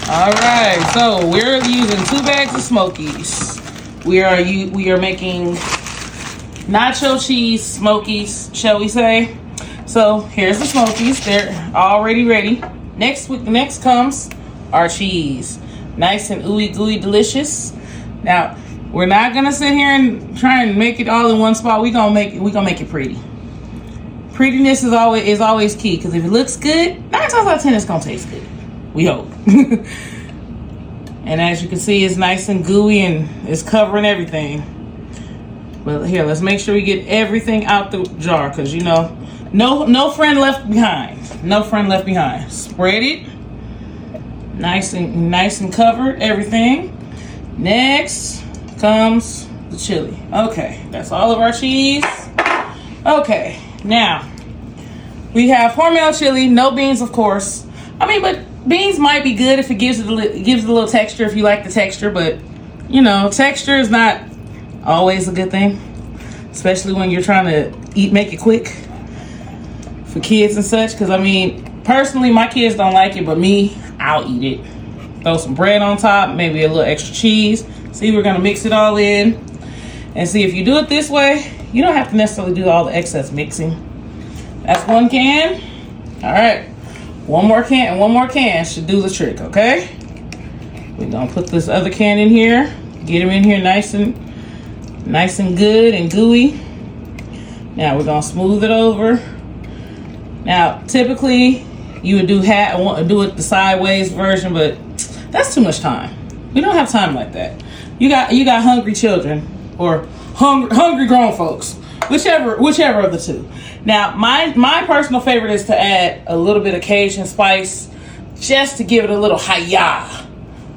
All right, so we're using 2 bags of Smokies. We are making nacho cheese Smokies, shall we say? So here's the Smokies. They're already ready. Next comes our cheese, nice and ooey gooey, delicious. Now we're not gonna sit here and try and make it all in one spot. We're gonna make it pretty. Prettiness is always key, because if it looks good, 9 times out of 10 it's gonna taste good. We hope. And as you can see, it's nice and gooey and it's covering everything. But here, let's make sure we get everything out the jar, because you know, no friend left behind. No friend left behind. Spread it. Nice and covered everything. Next comes the chili. Okay, that's all of our cheese. Okay, now we have Hormel chili, no beans, of course. I mean, but beans might be good if it gives it a little texture, if you like the texture, but you know, texture is not always a good thing, especially when you're trying to make it quick for kids and such. Because I mean, personally, my kids don't like it, but me, I'll eat it. Throw some bread on top, maybe a little extra cheese. See, we're gonna mix it all in, and see, if you do it this way, you don't have to necessarily do all the excess mixing. That's 1 can. All right, one more can should do the trick. Okay, we're gonna put this other can in here, get them in here nice and good and gooey. Now we're gonna smooth it over. Now typically you would do it the sideways version, but that's too much time. We don't have time like that. You got hungry children or hungry grown folks, whichever of the two. Now my personal favorite is to add a little bit of Cajun spice, just to give it a little hi-ya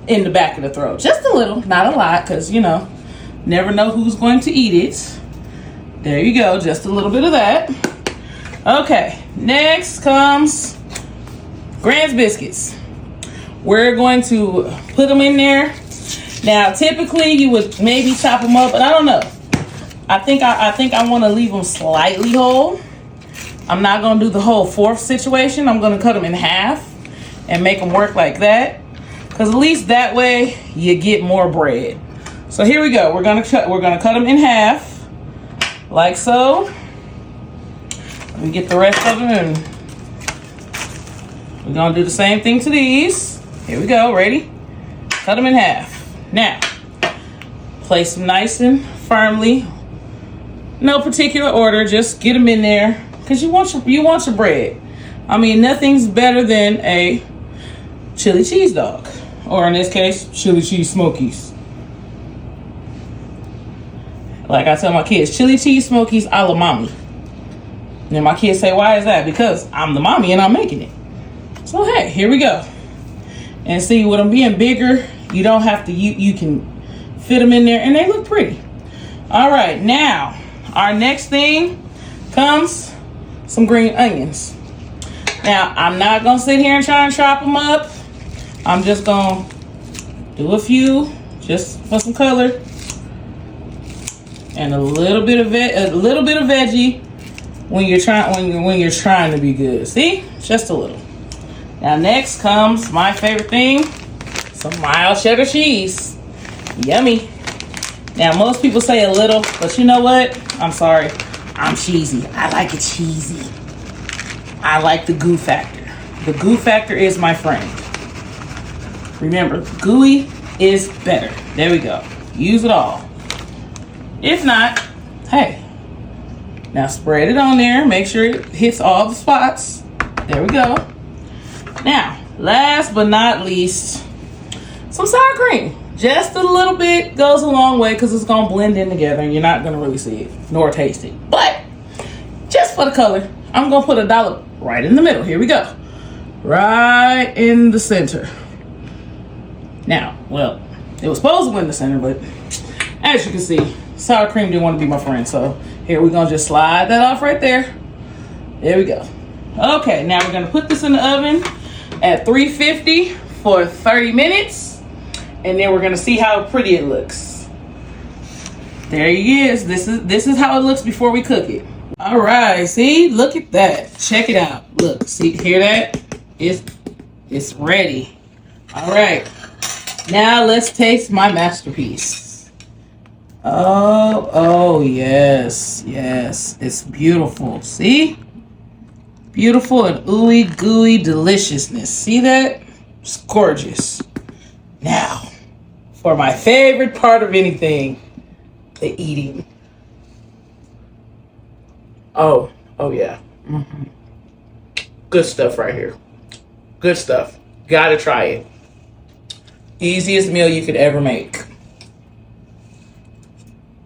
in the back of the throat. Just a little, not a lot, because you know, never know who's going to eat it. There you go, just a little bit of that. Okay, next comes Grand's biscuits. We're going to put them in there. Now, typically you would maybe chop them up, but I don't know. I think I want to leave them slightly whole. I'm not going to do the whole fourth situation. I'm going to cut them in half and make them work like that, because at least that way you get more bread. So here we go. We're gonna cut them in half, like so. Let me get the rest of them, and we're gonna do the same thing to these. Here we go. Ready? Cut them in half. Now, place them nice and firmly. No particular order. Just get them in there, because you want your bread. I mean, nothing's better than a chili cheese dog, or in this case, chili cheese Smokies. Like I tell my kids, chili cheese Smokies a la mommy. And my kids say, why is that? Because I'm the mommy and I'm making it. So hey, here we go. And see, with them being bigger, you don't have to, you can fit them in there and they look pretty. All right, now our next thing comes some green onions. Now, I'm not gonna sit here and try and chop them up. I'm just gonna do a few just for some color, and a little bit of veggie when you're trying to be good. See, just a little. Now next comes my favorite thing, some mild cheddar cheese. Yummy. Now most people say a little, but you know what? I'm sorry, I'm cheesy. I like it cheesy. I like the goo factor. The goo factor is my friend. Remember, gooey is better. There we go. Use it all. If not, hey, now spread it on there. Make sure it hits all the spots. There we go. Now, last but not least, some sour cream. Just a little bit goes a long way, because it's going to blend in together and you're not going to really see it nor taste it. But just for the color, I'm going to put a dollop right in the middle. Here we go. Right in the center. Now, well, it was supposed to go in the center, but as you can see, sour cream didn't want to be my friend. So here we're going to just slide that off right there. There we go. Okay, now we're going to put this in the oven at 350 for 30 minutes. And then we're going to see how pretty it looks. There he is. This is how it looks before we cook it. All right, see, look at that. Check it out. Look, see, hear that? It's ready. All right. Now let's taste my masterpiece. Oh, yes. Yes. It's beautiful. See? Beautiful and ooey gooey deliciousness. See that? It's gorgeous. Now, for my favorite part of anything, the eating. Oh yeah. Good stuff right here. Good stuff. Gotta try it. Easiest meal you could ever make.